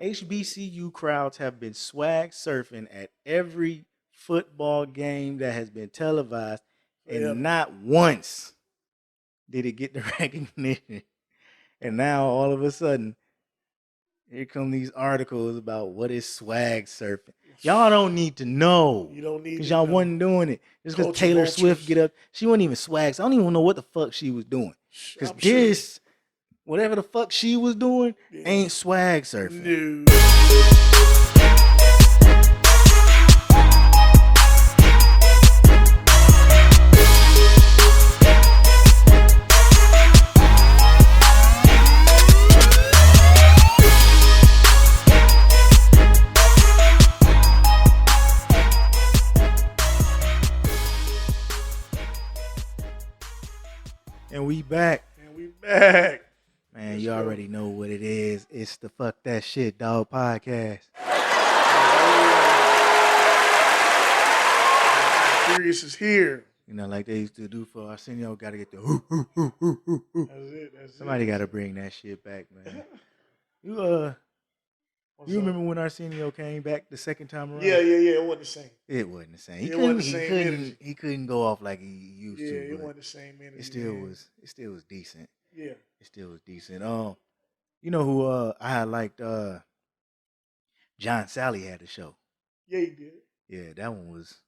HBCU crowds have been swag surfing at every football game that has been televised, and not once did it get the recognition. And now all of a sudden, here come these articles about what is swag surfing. Y'all don't need to know. You don't need to because y'all know. wasn't doing it. Just because Taylor Swift get up, she wasn't even swag. So I don't even know what the fuck she was doing. Because this, whatever the fuck she was doing, ain't swag surfing. No. And we back. Man, you already know what it is. It's the Fuck That Shit Dawg Podcast. Qurious is here. You know, like they used to do for Arsenio, gotta get the That's it. Somebody gotta bring that shit back, man. You remember when Arsenio came back the second time around? Yeah. It wasn't the same. It wasn't the same. He He couldn't go off like he used to. Yeah, it wasn't the same energy. It still was decent. Yeah. It still was decent. You know who I had liked John Sally had the show. Yeah, he did. Yeah, that one was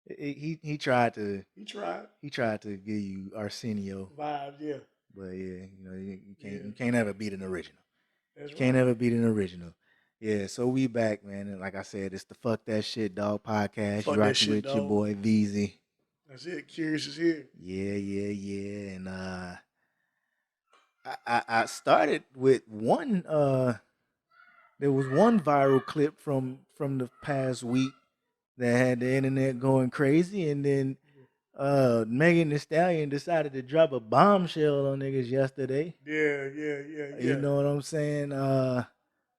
he tried to give you Arsenio vibes, yeah. But yeah, you can't ever beat an original. Can't ever beat an original. Yeah, so we back, man. And like I said, it's the Fuck That Shit Dawg Podcast. You rocking with your boy Veezy. That's it. Qurious is here. Yeah. And I started with one. There was one viral clip from the past week that had the internet going crazy, and then Megan Thee Stallion decided to drop a bombshell on niggas yesterday. Yeah. You know what I'm saying?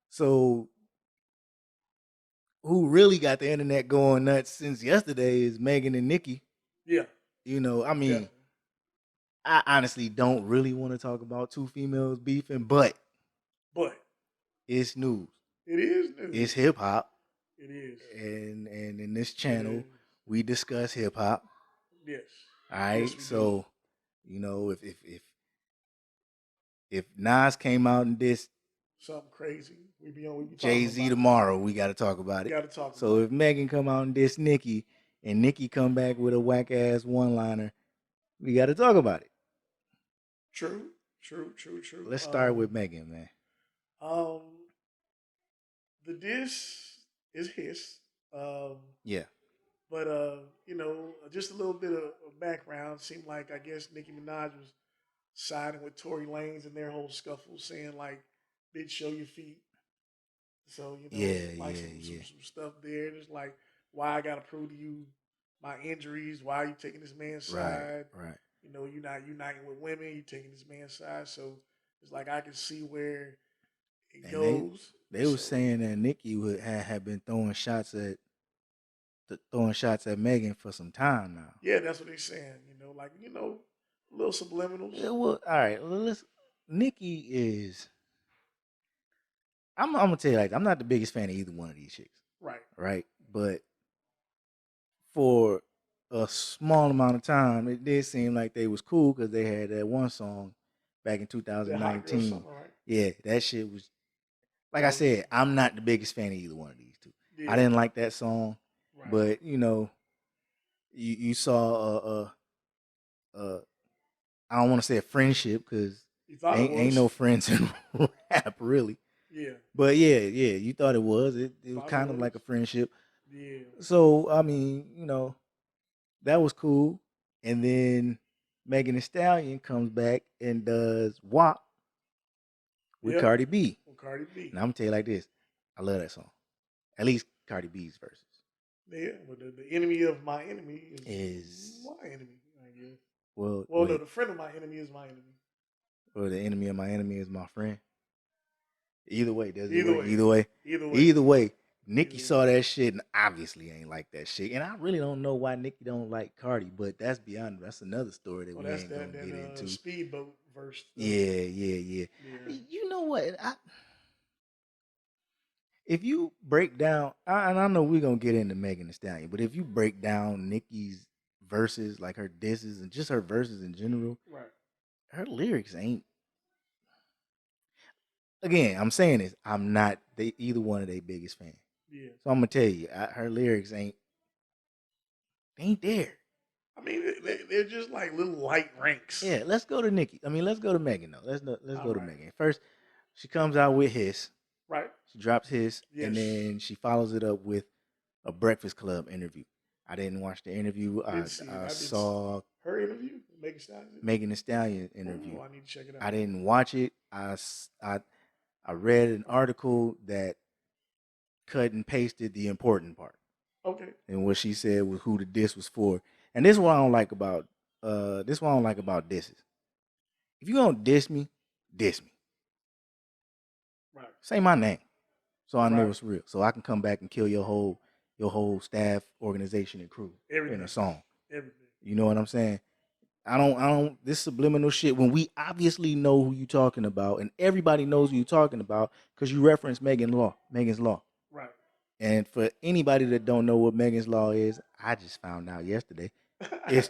So who really got the internet going nuts since yesterday is Megan and Nicki. Yeah. You know, I mean, I honestly don't really want to talk about two females beefing, but it's news. It is news. It's hip hop. It is. And in this channel, we discuss hip hop. Yes. All right. Yes, so, you know, if Nas came out and dissed something crazy, we be Jay-Z tomorrow, we got to talk about it. So if Megan come out and diss Nicki, and Nicki come back with a whack ass one-liner, we got to talk about it. True. Let's start with Megan, man. The diss is his. Yeah. But just a little bit of background. Seemed like I guess Nicki Minaj was siding with Tory Lanez in their whole scuffle, saying like, "Bitch, show your feet." So some stuff there. Just like, why I gotta prove to you my injuries? Why are you taking this man's side? Right. You know, you're not uniting with women. You're taking this man's side. So it's like I can see where it goes. They were saying that Nicki had been throwing shots at Megan for some time now. Yeah, that's what they're saying. Little subliminals. Yeah, well, all right. Nicki is. I'm gonna tell you, like, I'm not the biggest fan of either one of these chicks. Right. But for a small amount of time, it did seem like they was cool because they had that one song back in 2019. Song, right? Yeah, that shit was. Like I said, I'm not the biggest fan of either one of these two. Yeah. I didn't like that song, but you you saw I don't want to say a friendship because ain't no friends in rap really. Yeah. But yeah, you thought it was. It was kind of like a friendship. Yeah. So I mean, that was cool. And then Megan Thee Stallion comes back and does WAP with Cardi B. Now I'm gonna tell you like this. I love that song. At least Cardi B's verses. Yeah, but the enemy of my enemy is my enemy, I guess. No, the friend of my enemy is my enemy. Or the enemy of my enemy is my friend. Either way, Nicki saw that shit and obviously ain't like that shit. And I really don't know why Nicki don't like Cardi, but that's another story that we ain't gonna get into. Speedboat verse. Yeah. You know what? if you break down, and I know we're gonna get into Megan Thee Stallion, but if you break down Nicki's verses, like her disses and just her verses in general, Right. her lyrics ain't. Again, I'm saying this. I'm not either one of their biggest fans. Yeah. So I'm gonna tell you, her lyrics ain't there. I mean, they're just like little light ranks. Yeah, let's go to Nicki. I mean, let's go to Megan though. Let's go to right. Megan. First, she comes out with Hiss. Right. She drops Hiss, Yes. and then she follows it up with a Breakfast Club interview. I didn't watch the interview. I saw her interview, Megan Thee Stallion interview. Oh, I need to check it out. I didn't watch it. I read an article that cut and pasted the important part. Okay. And what she said was who the diss was for. And this is what I don't like about disses. If you gonna diss me, diss me. Right. Say my name, so I know it's real. So I can come back and kill your whole staff, organization, and crew in a song. Everything. You know what I'm saying? I don't. This subliminal shit when we obviously know who you talking about, and everybody knows who you talking about because you reference Megan's Law. Right. And for anybody that don't know what Megan's Law is, I just found out yesterday. It's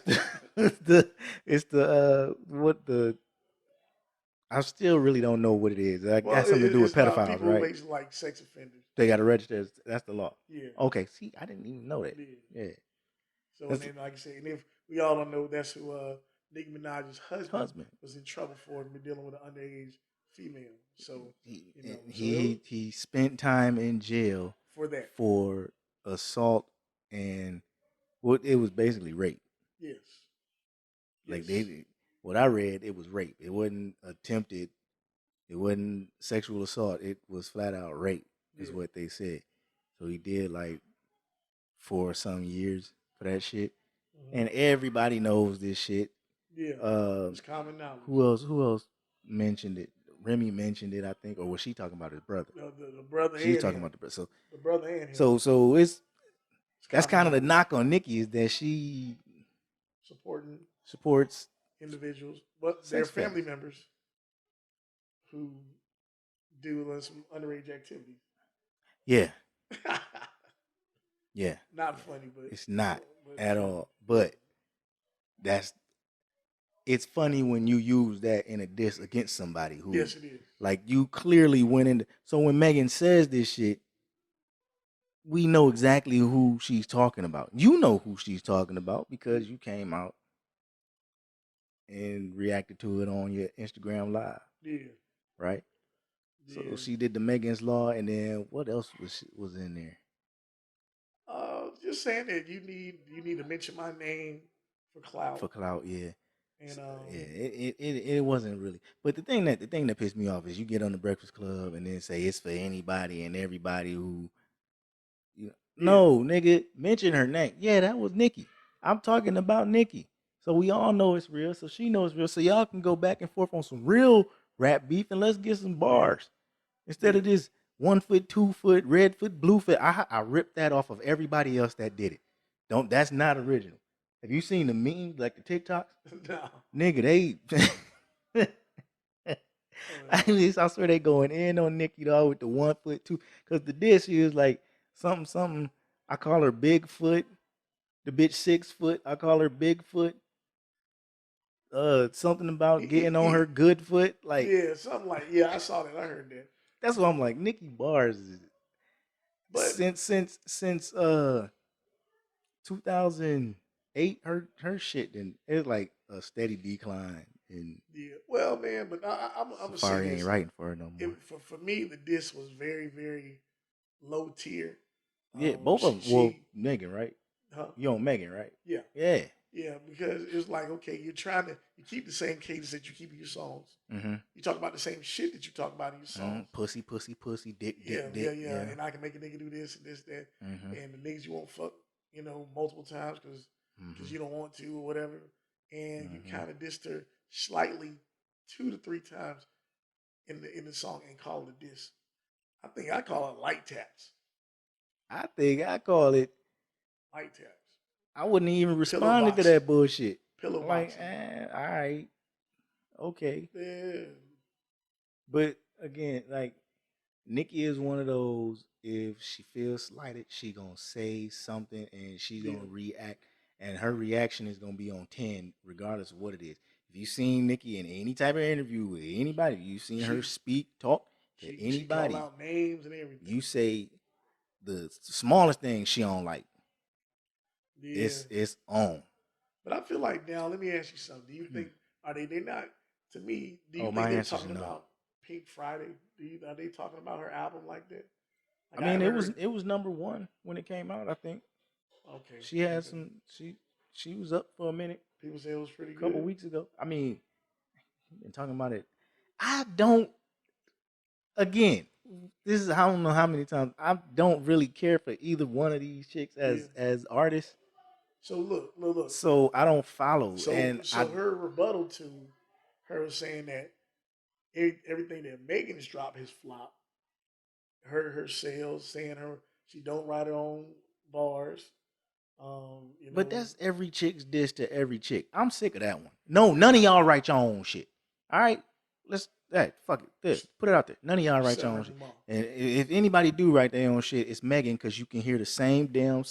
I still really don't know what it is. It got something to do with pedophiles, people right? People like sex offenders. They got to register. That's the law. Yeah. Okay. See, I didn't even know that. Yeah. So and then, like I said, and if we all don't know, that's who Nicki Minaj's husband was in trouble for dealing with an underage female. So he spent time in jail for that, for assault and it was basically rape. Yes. Like what I read, it was rape. It wasn't attempted. It wasn't sexual assault. It was flat out rape, is what they said. So he did like 4 some years for that shit, and everybody knows this shit. Yeah, it's common knowledge. Who else mentioned it? Remy mentioned it, I think, or was she talking about his brother? The brother. She's talking about the brother. So the brother and him. So that's kind of the knock on Nicki is that she supports individuals, but they're family members who do some underage activities. Yeah. Yeah. Not funny, but it's not at all. But it's funny when you use that in a diss against somebody who, yes, it is. Like you clearly went into. So when Megan says this shit, we know exactly who she's talking about. You know who she's talking about because you came out and reacted to it on your Instagram Live. Yeah. Right? Yeah. So she did the Megan's Law, and then what else was in there? Just saying that you need to mention my name for clout. For clout, yeah. And it wasn't really. But the thing that pissed me off is you get on the Breakfast Club and then say it's for anybody and everybody who. No, nigga, mention her name. Yeah, that was Nicki. I'm talking about Nicki. So we all know it's real. So she knows it's real. So y'all can go back and forth on some real rap beef and let's get some bars instead of this 1 foot, 2 foot, red foot, blue foot. I ripped that off of everybody else that did it. That's not original. Have you seen the memes, like the TikToks? No. Nigga, they I swear they going in on Nicki though with the 1 foot, 2. Cause the diss is like something. I call her Bigfoot. The bitch 6 foot. I call her Bigfoot. Something about getting on her good foot. Like something like I saw that. I heard that. That's what I'm like. Nicki bars is since 2008, her shit it's like a steady decline. And well, man, but I'm gonna say this. Ain't writing for her no more. For me, the diss was very, very low tier. Yeah, both of them. Megan, right? Huh? You on Megan, right? Yeah. Yeah. Yeah, because it's like, okay, you keep the same cadence that you keep in your songs. Mm-hmm. You talk about the same shit that you talk about in your songs. Pussy, pussy, pussy, dick, dick, dick. Yeah. And I can make a nigga do this and this, that. Mm-hmm. And the niggas you won't fuck, multiple times because you don't want to or whatever. And you kind of dissed her slightly 2 to 3 times in the song and call it a diss. I think I call it light taps. I think I call it light taps. I wouldn't even respond to that bullshit. Pillow like, all right, okay. Yeah. But again, like, Nikki is one of those. If she feels slighted, she gonna say something and she's Yeah. gonna react, and her reaction is gonna be on 10, regardless of what it is. If you've seen Nikki in any type of interview with anybody, you've seen her speak, talk to She call anybody, out names and everything. you say the smallest thing she don't like. Yeah. It's on. But I feel like now, let me ask you something. Do you think they're not? To me, do you Oh, think my they're answer is talking no. about Pink Friday? Are they talking about her album like that? Like I mean, it was number one when it came out. I think okay. she had Okay. some. She was up for a minute. People say it was pretty A couple good. weeks ago. I mean, been talking about it. I don't. Again, this is I don't know how many times I don't really care for either one of these chicks as artists. So look. So I don't follow, So and I her rebuttal to her saying that everything that Megan's dropped has flopped. Her sales, saying she don't write her own bars. But that's every chick's diss to every chick. I'm sick of that one. No, none of y'all write your own shit. All right, fuck it. Put it out there. None of y'all write your own shit. And if anybody do write their own shit, it's Megan, because you can hear the same damn.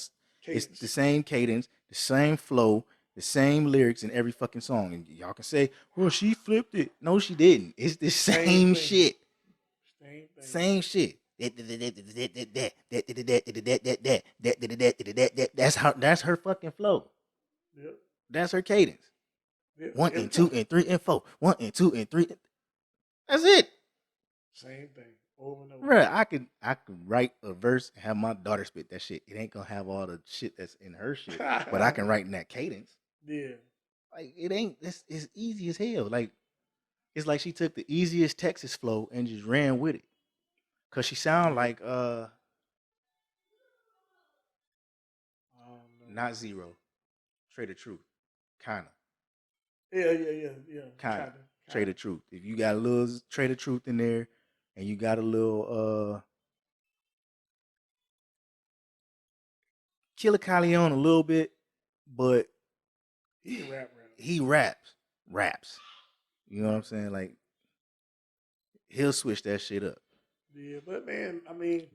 It's the same cadence, the same flow, the same lyrics in every fucking song. And y'all can say, "Well, she flipped it." No, she didn't. It's the same shit. Same shit. That's her fucking flow. Yep. That's her cadence. Yep. 1 and 2 and 3 and 4. 1 and 2 and 3. That's it. Same thing. Over and over. Bruh, I could write a verse and have my daughter spit that shit. It ain't gonna have all the shit that's in her shit, but I can write in that cadence. Yeah. Like it ain't. It's easy as hell. Like it's like she took the easiest Texas flow and just ran with it. Cause she sound like not Zero, Trade of Truth, kinda. Yeah. Kinda. Trade of Truth. If you got a little Trade of Truth in there, and you got a little Killer Calion a little bit, but he can rap. He raps. You know what I'm saying? Like he'll switch that shit up. Yeah, but man, I mean,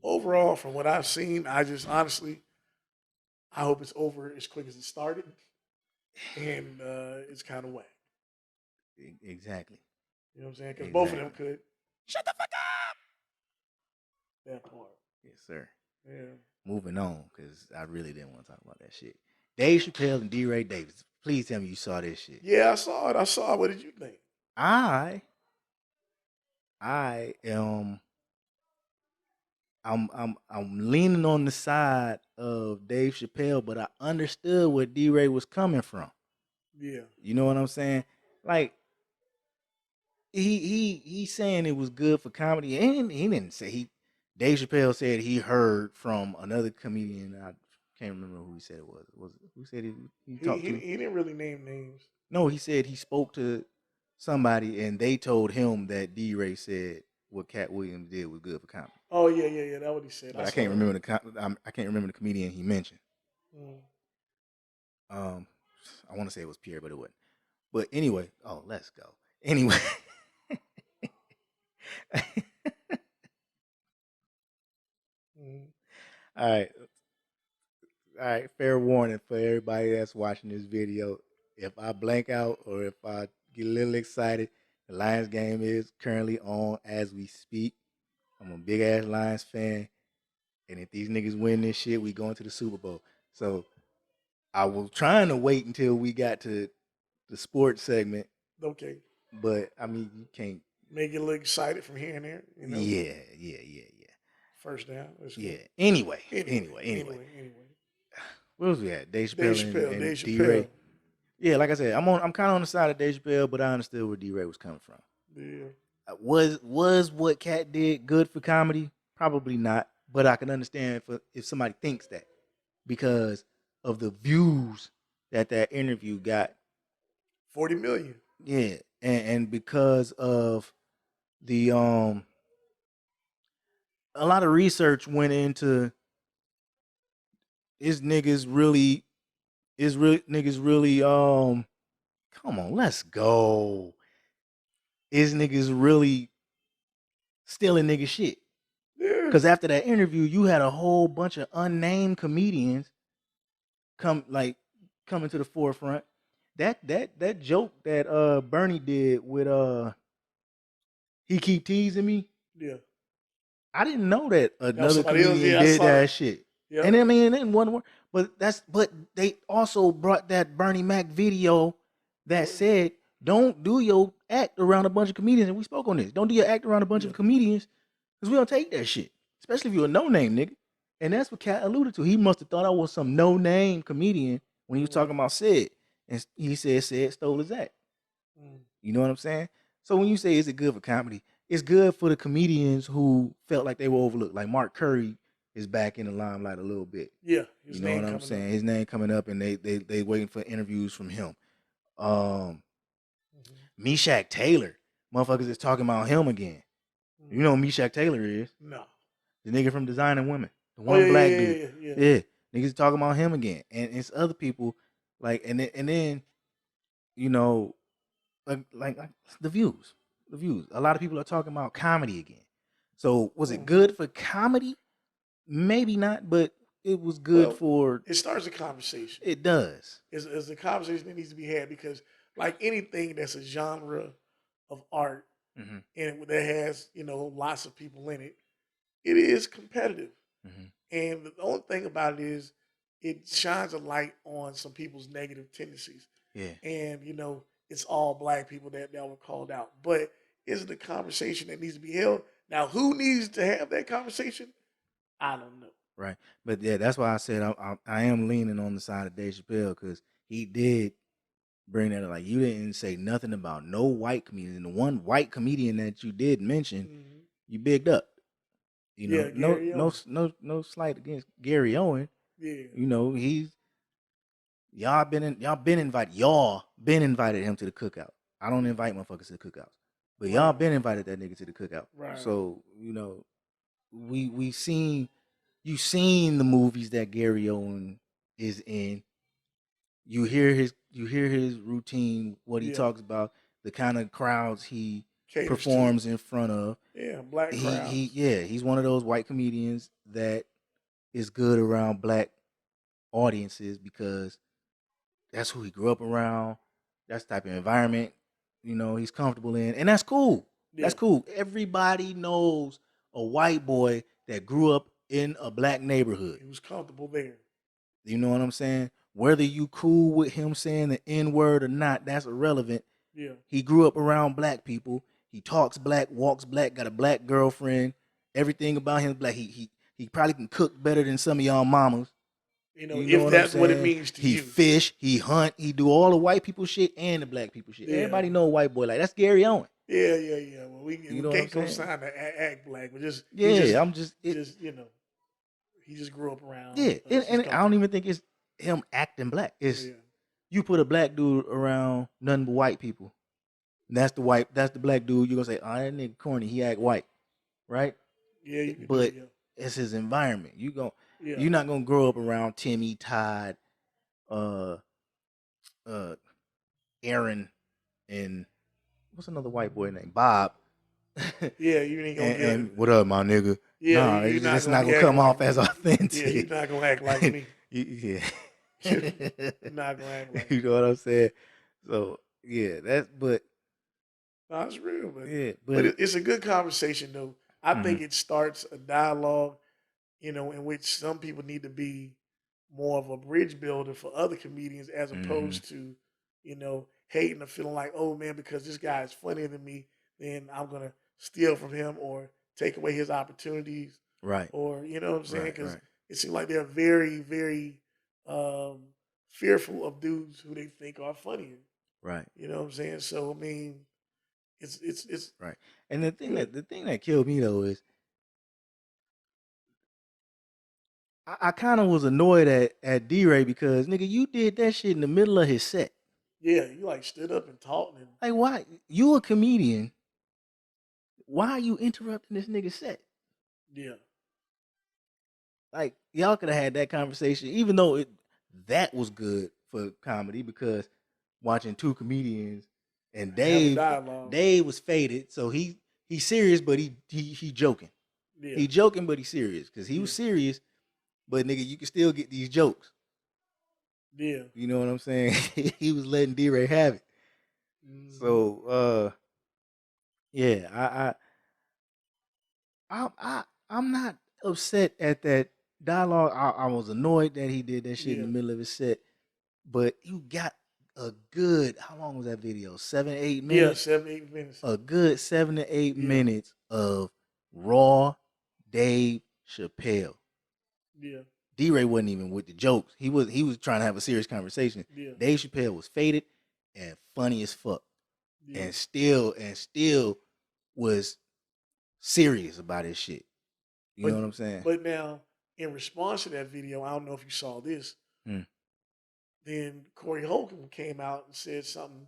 overall, from what I've seen, I just honestly, I hope it's over as quick as it started, and it's kind of whack. Exactly. You know what I'm saying? Because both of them could. Shut the fuck up. That part. Yes, sir. Yeah. Moving on, because I really didn't want to talk about that shit. Dave Chappelle and D. Ray Davis. Please tell me you saw this shit. Yeah, I saw it. What did you think? I am. I'm leaning on the side of Dave Chappelle, but I understood where D. Ray was coming from. Yeah. You know what I'm saying? Like he's saying it was good for comedy, and he didn't say Dave Chappelle said he heard from another comedian. I can't remember who he said it was. Who said he talked to? He didn't really name names. No, he said he spoke to somebody and they told him that D. Ray said what Cat Williams did was good for comedy. Oh yeah. That's what he said. But I can't remember the comedian he mentioned. I want to say it was Pierre, but it wasn't. But anyway, let's go. Anyway. All right. Fair warning for everybody that's watching this video. If I blank out or if I get a little excited, the Lions game is currently on as we speak. I'm a big ass Lions fan, and if these niggas win this shit, we going to the Super Bowl. So I was trying to wait until we got to the sports segment. Okay. But I mean, you can't make you look excited from here and there. You know? Yeah. First down. Yeah. Anyway. Where was we at? Dave Chappelle and D. Ray. Yeah, like I said, I'm kind of on the side of Dave Chappelle, but I understood where D. Ray was coming from. Yeah. Was what Cat did good for comedy? Probably not, but I can understand if somebody thinks that because of the views that interview got. 40 million. Yeah, and because of the a lot of research went into niggas really come on, let's go. Is niggas really stealing nigga shit? Because after that interview, you had a whole bunch of unnamed comedians coming to the forefront. That joke that Bernie did with he keep teasing me. Yeah. I didn't know that another somebody else. comedian Yeah, I did saw that that. shit. Yep. And I mean, it didn't one word. But they also brought that Bernie Mac video that said, don't do your act around a bunch of comedians. And we spoke on this. Don't do your act around a bunch of comedians because we don't take that shit. Especially if you're a no-name nigga. And that's what Cat alluded to. He must have thought I was some no-name comedian when he was talking about Sid. And he said Sid stole his act. You know what I'm saying? So when you say, is it good for comedy? It's good for the comedians who felt like they were overlooked. Like Mark Curry is back in the limelight a little bit. Yeah. You know what I'm saying? His name coming up, and they waiting for interviews from him. Meshack Taylor. Motherfuckers is talking about him again. You know who Meshack Taylor is? No. The nigga from Designing Women. The one black dude. Yeah. Niggas talking about him again. And it's other people like and then you know like the views. The views. A lot of people are talking about comedy again. So was it good for comedy? Maybe not, but it was good for. It starts a conversation. It does. It's a conversation that needs to be had because, like anything that's a genre of art and that has lots of people in it, it is competitive. And the only thing about it is, it shines a light on some people's negative tendencies. Yeah. And it's all black people that were called out, but is it a conversation that needs to be held? Now, who needs to have that conversation? I don't know. Right. But yeah, that's why I said I am leaning on the side of Dave Chappelle because he did bring that up. Like, you didn't say nothing about no white comedian. And the one white comedian that you did mention, you bigged up. No slight against Gary Owen. Yeah. Y'all been invited him to the cookout. I don't invite motherfuckers to the cookouts. But y'all been invited that nigga to the cookout. Right. So, you've seen the movies that Gary Owen is in. You hear his routine, what he talks about, the kind of crowds he performs in front of. Yeah, black crowds. He's one of those white comedians that is good around black audiences because that's who he grew up around. That's the type of environment, he's comfortable in. And that's cool. Yeah. That's cool. Everybody knows a white boy that grew up in a black neighborhood. He was comfortable there. You know what I'm saying? Whether you cool with him saying the N-word or not, that's irrelevant. Yeah. He grew up around black people. He talks black, walks black, got a black girlfriend. Everything about him is black. He probably can cook better than some of y'all mamas. If that's what it means to you. He fish, he hunt, he do all the white people shit and the black people shit. Yeah. Everybody know a white boy like that's Gary Owen. Yeah. Well, we can't co-sign to act black, but he just grew up around. Yeah, and I don't even think it's him acting black. It's you put a black dude around nothing but white people. That's the black dude. You're gonna say, oh, that nigga corny. He act white, right? Yeah, but it's his environment. You're not gonna grow up around Timmy, Todd, Aaron, and what's another white boy named Bob. Yeah, you ain't gonna and what up, my nigga? Yeah, it's not gonna come off as authentic. Yeah, you're not gonna act like me. Yeah, you're not gonna act like you know what I'm saying? So yeah, that's real, man. Yeah, but it's a good conversation though. I think it starts a dialogue, in which some people need to be more of a bridge builder for other comedians as opposed to, hating or feeling like, oh man, because this guy is funnier than me, then I'm gonna steal from him or take away his opportunities. Right. Or, you know what I'm saying? Because it seems like they're very, very fearful of dudes who they think are funnier. Right. You know what I'm saying? So, I mean, it's right. And the thing that killed me though is I kind of was annoyed at D-Ray because nigga, you did that shit in the middle of his set. Yeah, you like stood up and talked. Like, why? You a comedian. Why are you interrupting this nigga's set? Yeah. Like, y'all could have had that conversation, even though that was good for comedy because watching two comedians and Dave was faded, so he's serious, but he joking. Yeah. He joking, but he serious because he was serious. But nigga, you can still get these jokes. Yeah. You know what I'm saying? He was letting D-Ray have it. Mm-hmm. So yeah, I'm not upset at that dialogue. I was annoyed that he did that shit in the middle of his set. But you got a good, how long was that video? 7, 8 minutes? Yeah, 7, 8 minutes. A good 7 to 8 minutes of raw Dave Chappelle. Yeah. D-Ray wasn't even with the jokes. He was trying to have a serious conversation. Yeah. Dave Chappelle was faded and funny as fuck. Yeah. And still was serious about his shit. You know what I'm saying? But now, in response to that video, I don't know if you saw this. Then Corey Holcomb came out and said something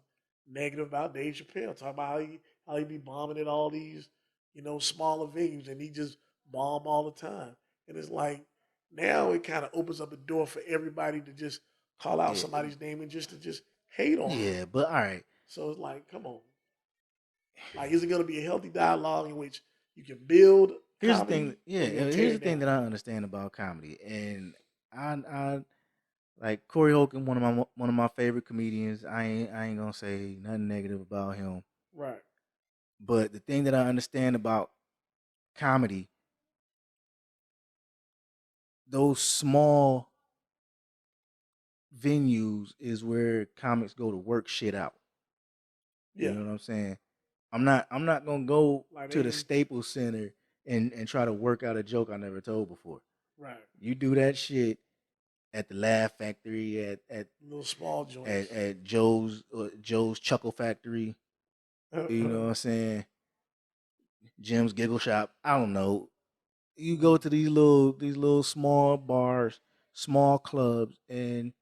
negative about Dave Chappelle, talking about how he be bombing at all these, smaller venues, and he just bomb all the time. And it's like now it kind of opens up a door for everybody to just call out somebody's name and just hate on him. Yeah, but all right. So it's like, come on. Like, is it going to be a healthy dialogue in which you can build? Here's comedy, the thing. Yeah, here's the thing that I understand about comedy, and I like Corey Holcomb, one of my favorite comedians. I ain't gonna say nothing negative about him. Right. But the thing that I understand about comedy, those small venues is where comics go to work shit out. Yeah. You know what I'm saying? I'm not gonna go to the Staples Center and try to work out a joke I never told before. Right. You do that shit at the Laugh Factory, at little small joints, at Joe's Chuckle Factory. You know what I'm saying? Jim's Giggle Shop. I don't know. You go to these little small bars, small clubs, and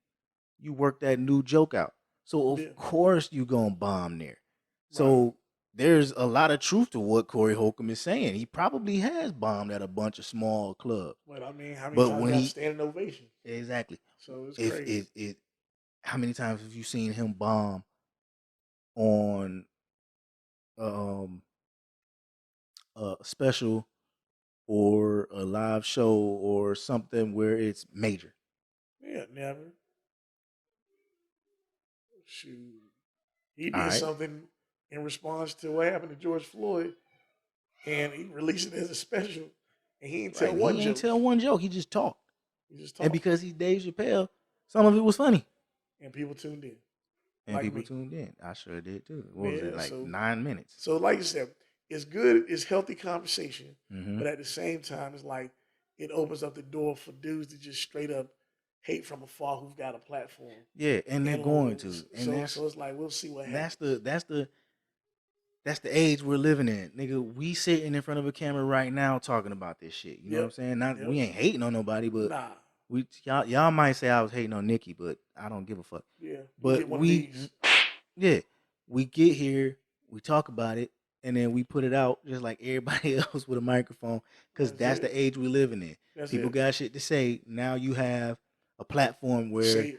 you work that new joke out. So of course you gonna bomb there. So there's a lot of truth to what Corey Holcomb is saying. He probably has bombed at a bunch of small clubs. But I mean, how many times got standing ovation? Exactly. So it's crazy. How many times have you seen him bomb on a special or a live show or something where it's major? Yeah, never. Shoot. He did something in response to what happened to George Floyd, and he released it as a special, and he didn't tell one joke. He didn't tell one joke. He just talked. And because he's Dave Chappelle, some of it was funny. And people tuned in. And people tuned in. I sure did too. What was it, like 9 minutes? So like you said, it's good, it's healthy conversation, but at the same time, it's like it opens up the door for dudes to just straight up hate from afar who've got a platform. Yeah, and they're going to. And so it's like we'll see what happens. That's the age we're living in. Nigga, we sitting in front of a camera right now talking about this shit. You know what I'm saying? We ain't hating on nobody, but y'all might say I was hating on Nikki, but I don't give a fuck. Yeah. But we get here, we talk about it, and then we put it out just like everybody else with a microphone, because that's the age we're living in. People got shit to say. Now you have a platform where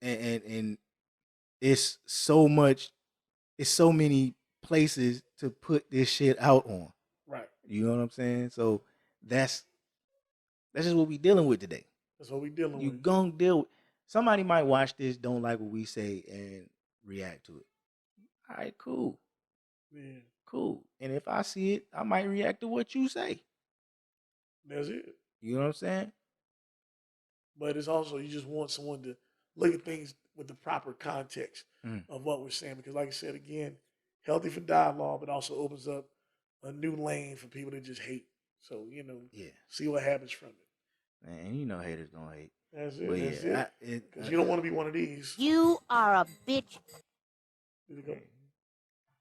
and it's so many places to put this shit out on. Right. You know what I'm saying? So that's just what we dealing with today. That's what we dealing with. You gonna deal with. Somebody might watch this, don't like what we say, and react to it. All right, cool. Yeah. Cool. And if I see it, I might react to what you say. That's it. You know what I'm saying? But it's also, you just want someone to look at things with the proper context of what we're saying. Because like I said, again, healthy for dialogue, but also opens up a new lane for people to just hate. So, see what happens from it. Man, you know haters gonna hate. That's it. But that's it. Because you don't want to be one of these. You are a bitch.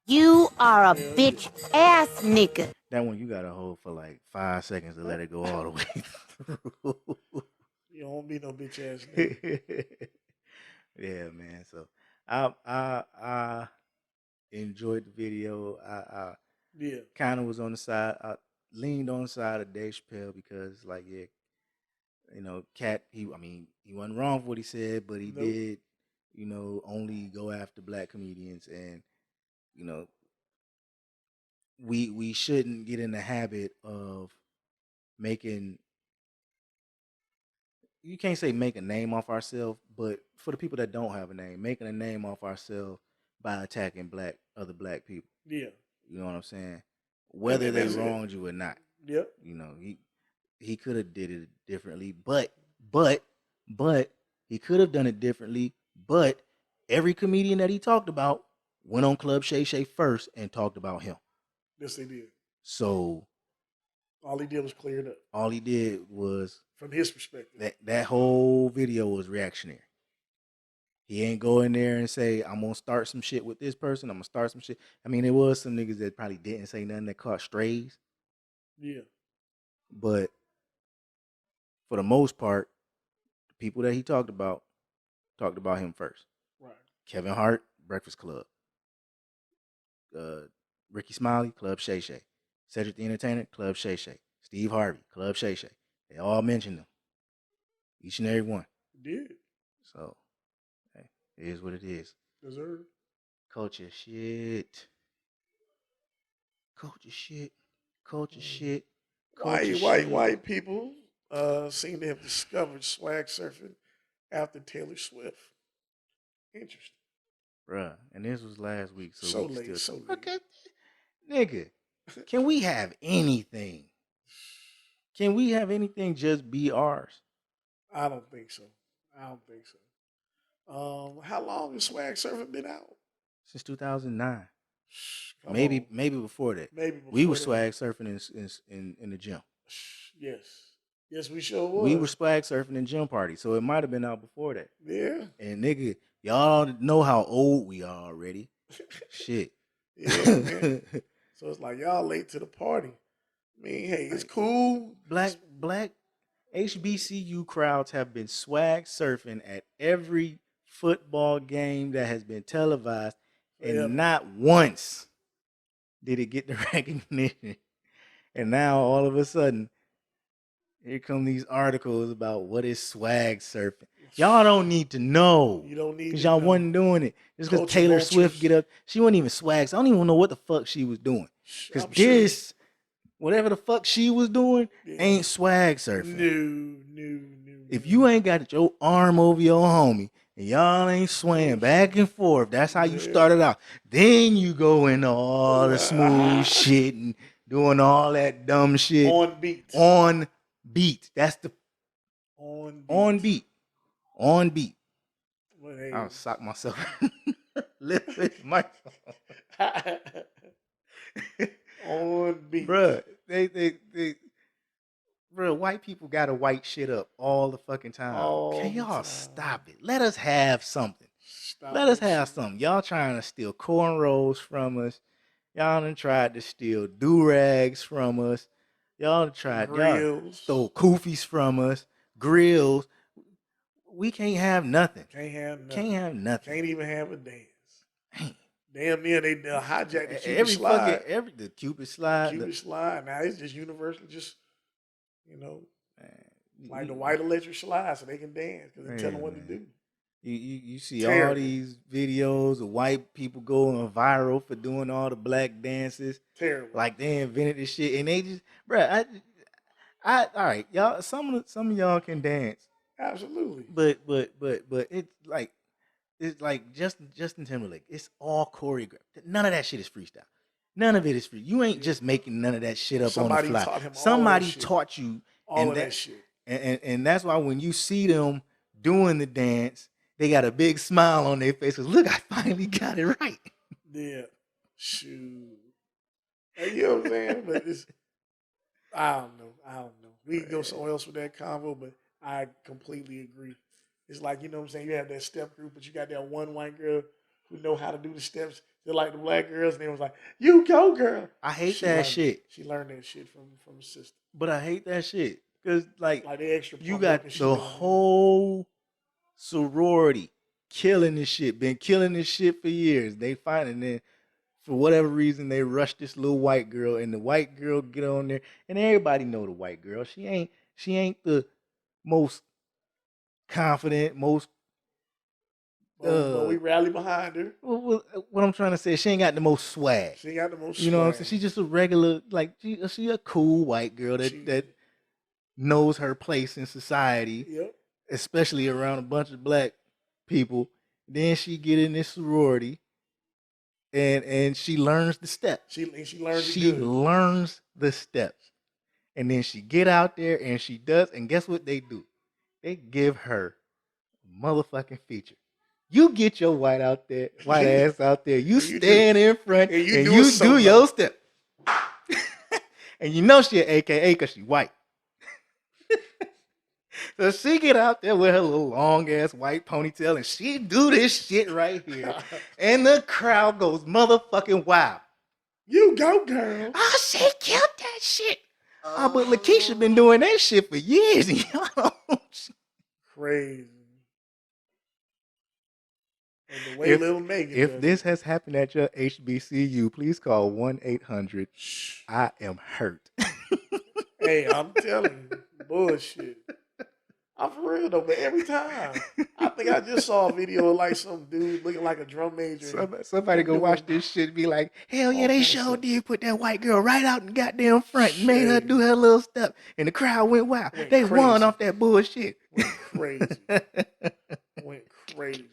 You are a bitch ass nigga. That one you gotta hold for like 5 seconds to let it go all the way through. You don't be no bitch ass nigga. Yeah, man. So I enjoyed the video. I kind of was on the side. I leaned on the side of Dave Chappelle because, like, Cat. He wasn't wrong for what he said, but he did, only go after black comedians, and we shouldn't get in the habit of making, you can't say make a name off ourselves, but for the people that don't have a name, making a name off ourselves by attacking other black people. Yeah. You know what I'm saying? Whether they that's it. wronged you or not. Yep. You know, he could have did it differently, but he could have done it differently, but every comedian that he talked about went on Club Shay Shay first and talked about him. Yes, they did. So all he did was clear it up. All he did was, from his perspective, that whole video was reactionary. He ain't go in there and say, I'm gonna start some shit with this person. I'm gonna start some shit. I mean, there was some niggas that probably didn't say nothing that caught strays. Yeah. But for the most part, the people that he talked about him first. Right. Kevin Hart, Breakfast Club. Ricky Smiley, Club Shay Shay. Cedric the Entertainer, Club Shay Shay. Steve Harvey, Club Shay Shay. They all mentioned them. Each and every one. Did. So, hey, it is what it is. Deserved. Culture shit. Culture shit. Culture shit. White people seem to have discovered swag surfing after Taylor Swift. Interesting. Bruh, and this was last week. So late. Okay. Nigga, can we have anything? Can we have anything just be ours? I don't think so. How long has swag surfing been out? Since 2009. Maybe before that. We were swag surfing in the gym. Yes, we sure was. We were swag surfing in gym parties, so it might have been out before that. Yeah. And nigga, y'all know how old we are already. Shit. Yeah, man. So it's like y'all late to the party. I mean, hey, it's cool. Black HBCU crowds have been swag surfing at every football game that has been televised, and not once did it get the recognition. And now all of a sudden, here come these articles about what is swag surfing. Y'all don't need to know. You don't need to know. Because y'all wasn't doing it. Just because Taylor Swift get up. She wasn't even swag. So I don't even know what the fuck she was doing. Because whatever the fuck she was doing, ain't swag surfing. No. If you ain't got your arm over your homie, and y'all ain't swaying back and forth, that's how you started out. Then you go into all the smooth shit and doing all that dumb shit. On beat. That's the on beat. Well, hey. I'll sock myself. Lip with the microphone. On beat. Bruh, bruh, white people got to white shit up all the fucking time. Can y'all stop it? Let us have something. Let us have something. Y'all trying to steal cornrows from us. Y'all done tried to steal do-rags from us. Y'all stole koofies from us. Grills. We can't have nothing. Can't have nothing. Can't even have a dance. Damn near they hijacked the Cupid slide. The Cupid slide. Cupid slide. Now it's just universal. Just, like the white electric slide so they can dance because they tell them what to do. You see all these videos of white people going viral for doing all the black dances. Terrible. Like they invented this shit and they just, bruh, all right, y'all. Some of y'all can dance. Absolutely. But it's like Justin Timberlake. It's all choreographed. None of that shit is freestyle. None of it is free. You ain't just making none of that shit up on the fly. Somebody taught you all of that shit. And that's why when you see them doing the dance, they got a big smile on their face. 'Cause look, I finally got it right. Yeah. Shoot. You know what I'm saying? But I don't know. We can go somewhere else with that convo, but I completely agree. It's like, you know what I'm saying? You have that step group, but you got that one white girl who know how to do the steps. They're like the black girls, and they was like, "You go, girl." I hate that shit. She learned that shit from her sister. But I hate that shit because like the extra you got the whole sorority killing this shit, been killing this shit for years. They find and then for whatever reason they rush this little white girl, and the white girl get on there, and everybody know the white girl. She ain't the most confident, most. But we rally behind her. Well, what I'm trying to say, she ain't got the most swag. You know what I'm saying? She's just a regular, like she a cool white girl that knows her place in society, Yep. especially around a bunch of black people. Then she get in this sorority, and she learns the steps. She learns it She good. learns the steps, and then she get out there and she does. And guess what they do? They give her a motherfucking feature. You get your white ass out there. You stand in front and you do your step. And you know she an AKA because she white. So she get out there with her little long ass white ponytail and she do this shit right here. And the crowd goes motherfucking wild. You go, girl. Oh, she killed that shit. Oh, but Lakeisha been doing that shit for years. And y'all don't. Crazy. And the way Lil Megan If does this has happened at your HBCU, please call 1-800. I am hurt. Hey, I'm telling you, bullshit. I'm for real though, but every time I think I just saw a video of like some dude looking like a drum major. Somebody go watch this shit and be like, hell yeah, they sure did put that white girl right out in the goddamn front and made her do her little step. And the crowd went wild. They won off that bullshit. Went crazy.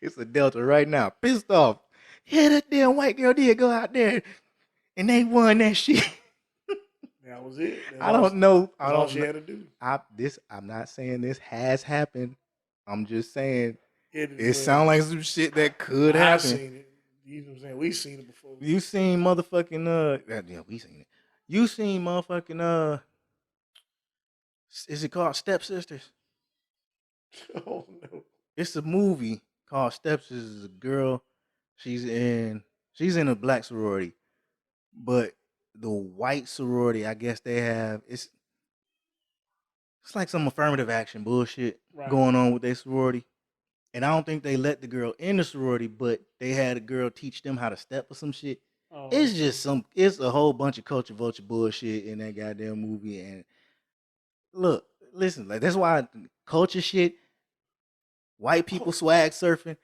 It's a Delta right now. Pissed off. Yeah, that damn white girl did go out there and they won that shit. That was it. I don't know. That's all she had to do. I'm not saying this has happened. I'm just saying it sounds like some shit that could happen. I've seen it. You know what I'm saying? We've seen it before. You seen motherfucking yeah, we seen it. You seen motherfucking is it called Stepsisters? Oh no. It's a movie called Stepsisters. It's a girl. She's in a black sorority, but the white sorority, I guess they have it's like some affirmative action bullshit going on with their sorority. And I don't think they let the girl in the sorority, but they had a girl teach them how to step or some shit. Oh, it's just it's a whole bunch of culture vulture bullshit in that goddamn movie. And look, listen, like that's why culture shit, white people swag surfing.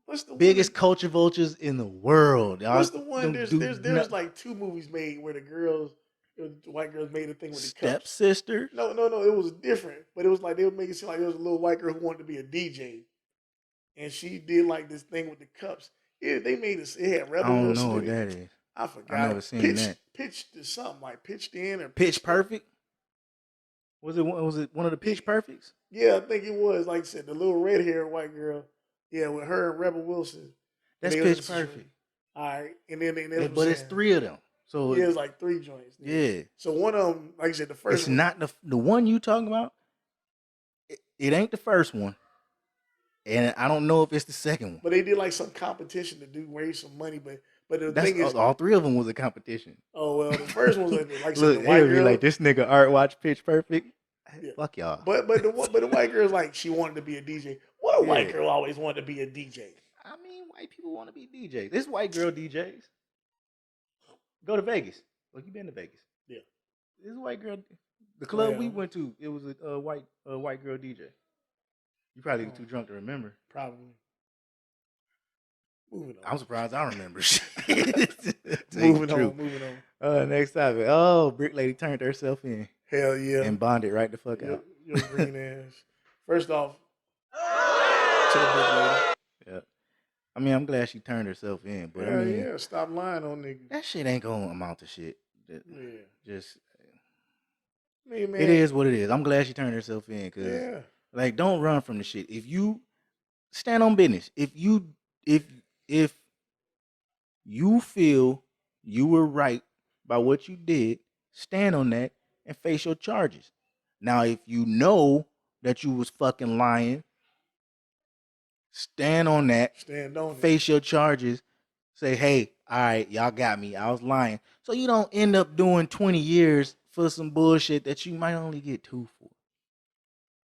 What's the biggest culture vultures in the world? Y'all. What's the one? There's like 2 movies made where the white girls made a thing with the cups. Stepsister? No, it was different. But it was like they would make it seem like there was a little white girl who wanted to be a DJ, and she did like this thing with the cups. Yeah, they made it. It had Rebel Wilson. I don't know what that is. I forgot. I never seen that. Pitched to something like Pitched In or Pitch Perfect. Was it one of the Pitch Perfects? Yeah, I think it was. Like I said, the little red haired white girl. Yeah, with her and Rebel Wilson. That's Pitch Perfect. All right, and then but it's 3 of them. So yeah, it's like 3 joints. Yeah. So one of them, like I said, the first. It's not the one you talking about. It ain't the first one, and I don't know if it's the second one. But they did like some competition to raise some money, but the thing is, all 3 of them was a competition. Oh well, the first one was like look, the white girl. Be like this nigga Art watch Pitch Perfect. Yeah. Fuck y'all. But the white girl's like she wanted to be a DJ. What a white girl always wanted to be a DJ. I mean, white people want to be DJs. This white girl DJs. Go to Vegas. Well, you been to Vegas? Yeah. This white girl, the club we went to, it was a white girl DJ. You probably too drunk to remember. Probably. Moving on. I'm surprised I remember. Moving on. Next topic. Oh, Brick Lady turned herself in. Hell yeah. And bonded right the fuck out. Your green ass. First off, to the Brick Lady. Yeah. I mean, I'm glad she turned herself in, but I mean, stop lying on niggas. That shit ain't gonna amount to shit. Just, man. It is what it is. I'm glad she turned herself in, cause like, don't run from the shit. If you stand on business, if you feel you were right by what you did, stand on that and face your charges. Now, if you know that you was fucking lying, stand on that. Face your charges. Say, hey, all right, y'all got me. I was lying. So you don't end up doing 20 years for some bullshit that you might only get 2 for.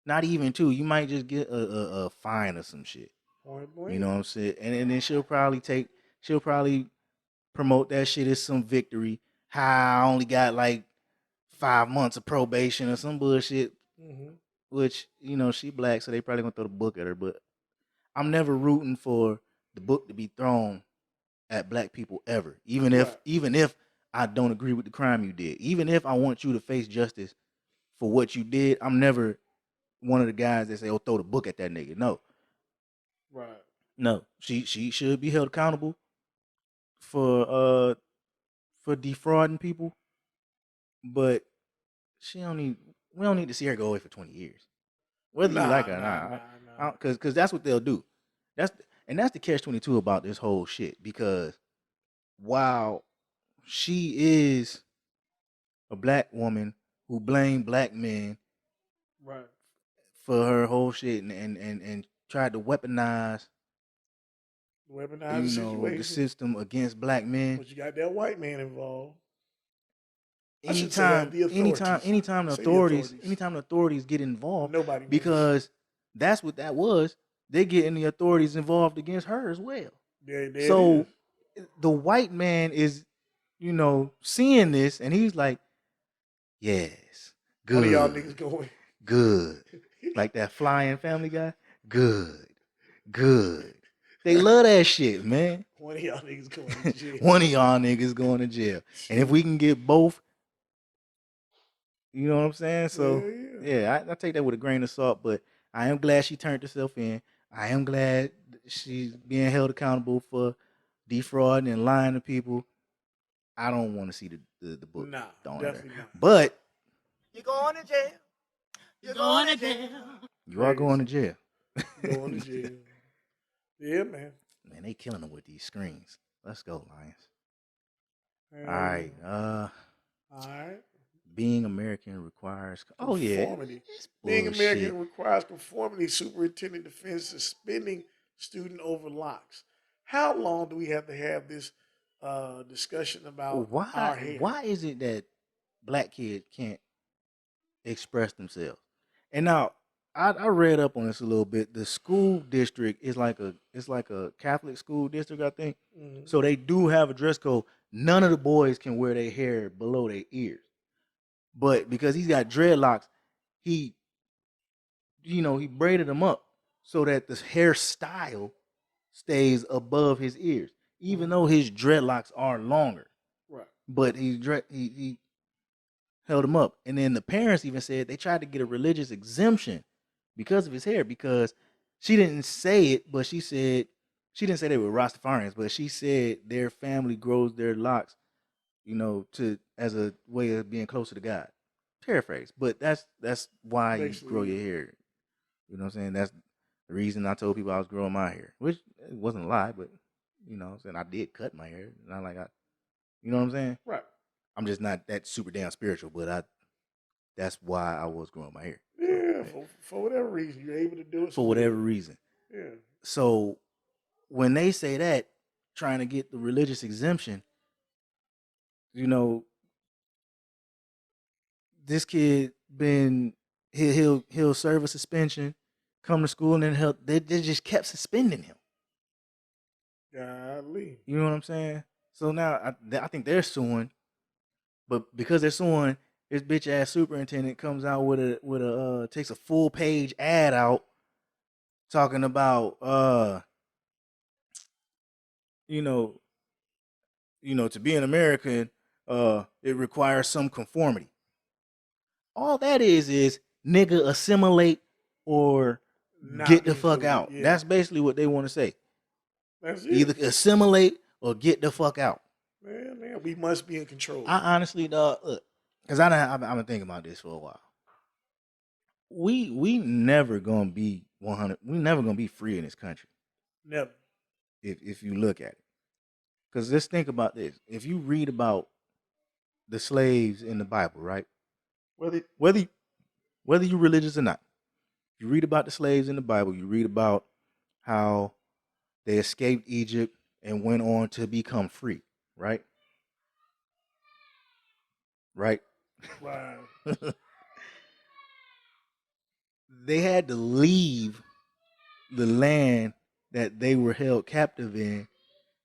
Not even 2. You might just get a fine or some shit. You know what I'm saying? And then she'll probably promote that shit as some victory. How I only got like 5 months of probation or some bullshit. Mm-hmm. Which, you know, she black, so they probably gonna throw the book at her. But I'm never rooting for the book to be thrown at black people ever. Even if I don't agree with the crime you did. Even if I want you to face justice for what you did. I'm never one of the guys that say, "Oh, throw the book at that nigga." No, Right. no. She should be held accountable for defrauding people, but she don't need. We don't need to see her go away for 20 years, whether you like her or not. Because that's what they'll do. That's the catch-22 about this whole shit. Because while she is a black woman who blamed black men Right. for her whole shit and tried to weaponize the situation. the system against black men. But you got that white man involved. Anytime the authorities get involved, nobody because that's what that was. They're getting the authorities involved against her as well. So the white man is, seeing this, and he's like, yes, good. One of y'all niggas going. Good. Like that flying Family Guy. Good. They love that shit, man. One of y'all niggas going to jail. One of y'all niggas going to jail. And if we can get both, you know what I'm saying? So, yeah, I take that with a grain of salt, but I am glad she turned herself in. I am glad she's being held accountable for defrauding and lying to people. I don't want to see the book. Nah, definitely not. But you're going to jail. You're going to jail. You are going to jail. Going to jail. Yeah, man. Man, they killing them with these screens. Let's go, Lions. All right. Being American requires conformity. Being American requires conformity. Superintendent Defense suspending student over locks. How long do we have to have this discussion about our hair? Why is it that black kids can't express themselves? And now I read up on this a little bit. The school district is like a Catholic school district, I think. Mm-hmm. So they do have a dress code. None of the boys can wear their hair below their ears. But because he's got dreadlocks, he braided them up so that the hairstyle stays above his ears, even though his dreadlocks are longer. Right. But he held them up. And then the parents even said they tried to get a religious exemption because of his hair, because she didn't say it, but she didn't say they were Rastafarians, but she said their family grows their locks, as a way of being closer to God. Paraphrase, but that's why basically, you grow your hair. You know what I'm saying? That's the reason I told people I was growing my hair, which it wasn't a lie, but what I'm saying, I did cut my hair. Not like you know what I'm saying? Right. I'm just not that super damn spiritual, but that's why I was growing my hair. Yeah, for whatever reason, you're able to do it. For whatever reason. Yeah. So when they say that, trying to get the religious exemption, this kid he'll serve a suspension, come to school, and then they just kept suspending him. Golly. You know what I'm saying? So now I think they're suing, but because they're suing, this bitch ass superintendent comes out with a takes a full page ad out talking about to be an American, it requires some conformity. All that is nigga assimilate or get the fuck out. Yeah. That's basically what they want to say. That's it. Either assimilate or get the fuck out. Man, we must be in control. I honestly, look, because I've been thinking about this for a while. We never gonna be 100. We never gonna be free in this country. Never. If you look at it, because let's think about this. If you read about the slaves in the Bible, right? Whether you're religious or not, you read about the slaves in the Bible. You read about how they escaped Egypt and went on to become free, right? Right. Wow. They had to leave the land that they were held captive in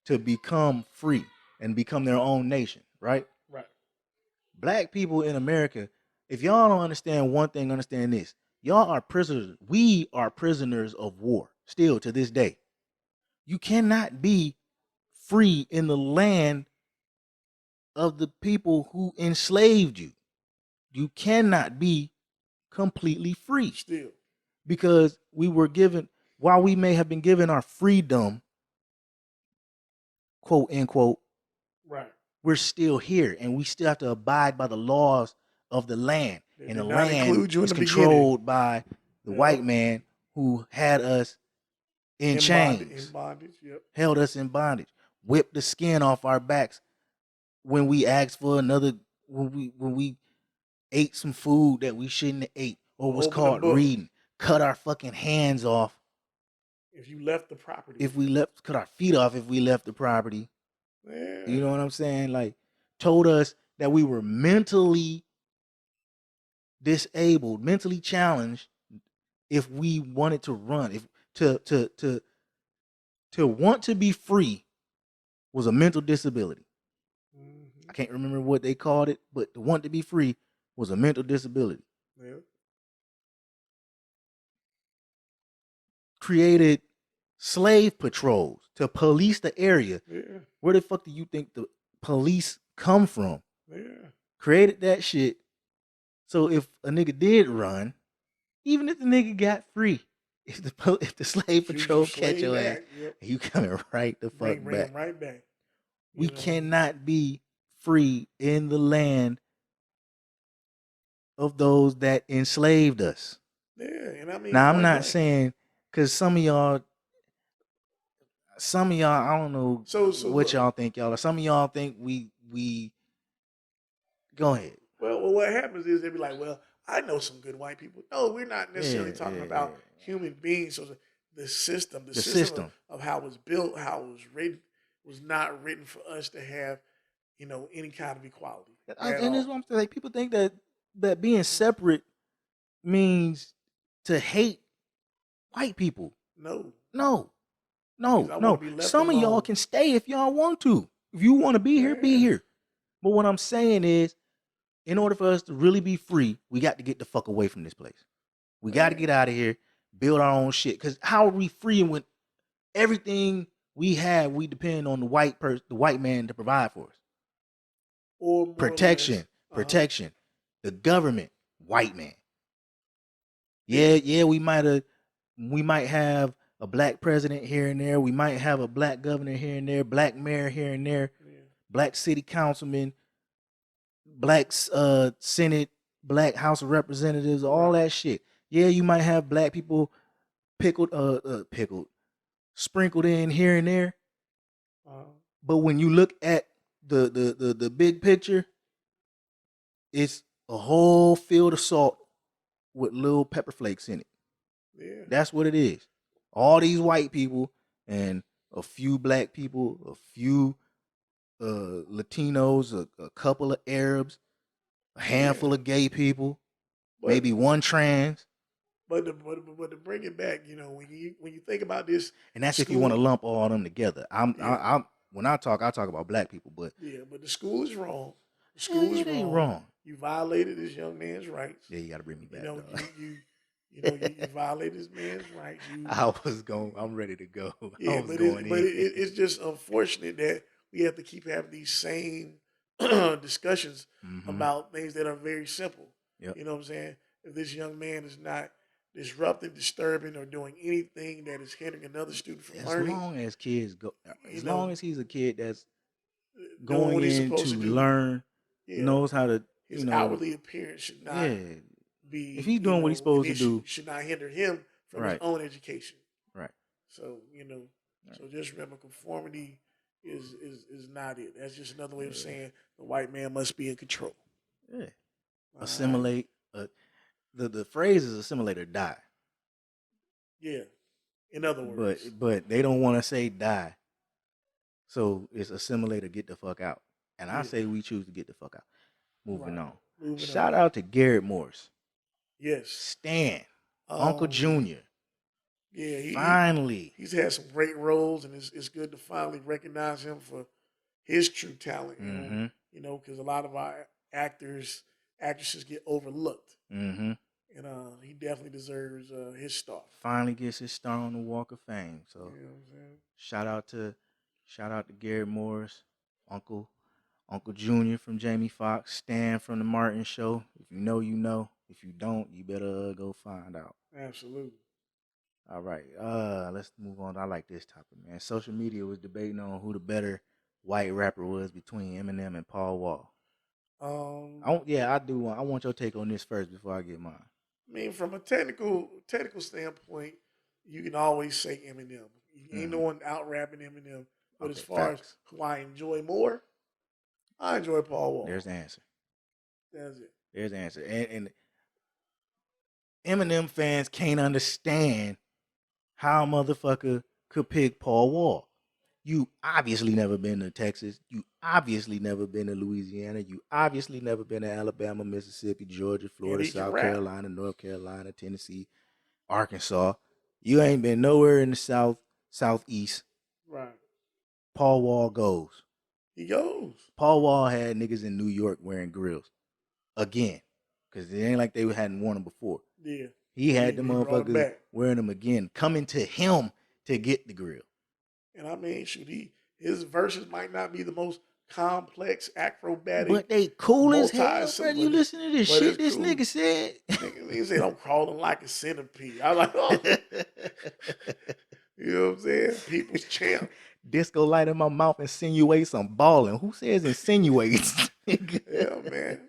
to become free and become their own nation, right? Right. Black people in America, if y'all don't understand one thing, understand this. Y'all are prisoners. We are prisoners of war still to this day. You cannot be free in the land of the people who enslaved you. You cannot be completely free. Still. Because we were given, while we may have been given our freedom, quote unquote, right, we're still here and we still have to abide by the laws of the land. They and the did not land include you in is the controlled by the Yep. white man who had us in chains, bondage, yep. held us in bondage, whipped the skin off our backs when we asked for another, when we ate some food that we shouldn't have ate or was Open the caught book. reading, cut our fucking hands off If you left the property. if we left, cut our feet off if we left the property. Yeah. You know what I'm saying? Like, told us that we were mentally disabled, mentally challenged if we wanted to run. If to want to be free was a mental disability. I can't remember what they called it, but to want to be free was a mental disability. Yeah. Created slave patrols to police the area. Yeah. Where the fuck do you think the police come from? Yeah. Created that shit. So if a nigga did run, even if the nigga got free, if the slave patrol catch your ass, yep. you coming right the fuck bring back. him right back. We cannot be free in the land of those that enslaved us. Yeah, and I mean, now I'm not saying, because some of y'all, I don't know what y'all think, y'all. Some of y'all think we. Go ahead. Well, what happens is they be like, well, I know some good white people. No, we're not necessarily talking about human beings. So the system of how it was built, how it was written, was not written for us to have, any kind of equality. And that's what I'm saying. Like, people think that being separate means to hate white people. No. Some of y'all can stay if y'all want to. If you want to be here, be here. But what I'm saying is, in order for us to really be free, we got to get the fuck away from this place. We got to get out of here, build our own shit. Because how are we free when everything we have, we depend on the white man to provide for us? Or protection. The government, white man. Yeah, we might have a black president here and there. We might have a black governor here and there, black mayor here and there, black city councilman, black Senate, black House of Representatives, all that shit. Yeah, you might have black people sprinkled in here and there. But when you look at the big picture, it's a whole field of salt with little pepper flakes in it. Yeah. That's what it is. All these white people and a few black people, a few Latinos, a couple of Arabs, a handful of gay people, maybe one trans. But to bring it back, when you think about this, and that's if you want to lump all of them together. When I talk about black people, but but the school is wrong. The school is wrong. You violated this young man's rights. Yeah, you got to bring me back. You violated this man's rights. I'm ready to go. Yeah, it's just unfortunate that we have to keep having these same discussions about things that are very simple. Yep. You know what I'm saying? If this young man is not disrupting, disturbing, or doing anything that is hindering another student from learning. As long as he's a kid that's going in to learn, knows how to, his outwardly appearance should not be. If he's doing what he's supposed to do, should not hinder him from his own education. Right. So so just remember, conformity is not it. That's just another way of saying the white man must be in control. Yeah. Assimilate. The phrase is assimilate or die. Yeah. In other words. But they don't want to say die. So it's assimilate or get the fuck out. And I say we choose to get the fuck out. Moving on. Shout out to Garrett Morris. Yes. Stan. Uncle Junior. Yeah. Finally. He's had some great roles, and it's good to finally recognize him for his true talent. Because a lot of our actresses get overlooked. And he definitely deserves his star. Finally gets his star on the Walk of Fame. So shout out to Garrett Morris, Uncle Uncle Junior from Jamie Foxx, Stan from the Martin Show. If you know, you know. If you don't, you better go find out. Absolutely. All right. Let's move on. I like this topic, man. Social media was debating on who the better white rapper was between Eminem and Paul Wall. I do. I want your take on this first before I get mine. I mean, from a technical standpoint, you can always say Eminem. Ain't no one out rapping Eminem. But as far as who I enjoy more, I enjoy Paul Wall. There's the answer. That's it. There's the answer. And Eminem fans can't understand how a motherfucker could pick Paul Wall. You obviously never been to Texas. You obviously never been to Louisiana. You obviously never been to Alabama, Mississippi, Georgia, Florida, South Carolina, North Carolina, Tennessee, Arkansas. You ain't been nowhere in the Southeast. Right. Paul Wall goes. He goes. Paul Wall had niggas in New York wearing grills. Again. Because it ain't like they hadn't worn them before. Yeah. He had the motherfuckers wearing them again, coming to him to get the grill. And I mean, his verses might not be the most complex, acrobatic, but they cool as hell, bro. You listen to this shit this cool. Nigga said. Nigga said, I'm crawling like a centipede. I was like, oh. You know what I'm saying? People's champ. Disco light in my mouth insinuates I'm balling. Who says insinuates? Yeah, man.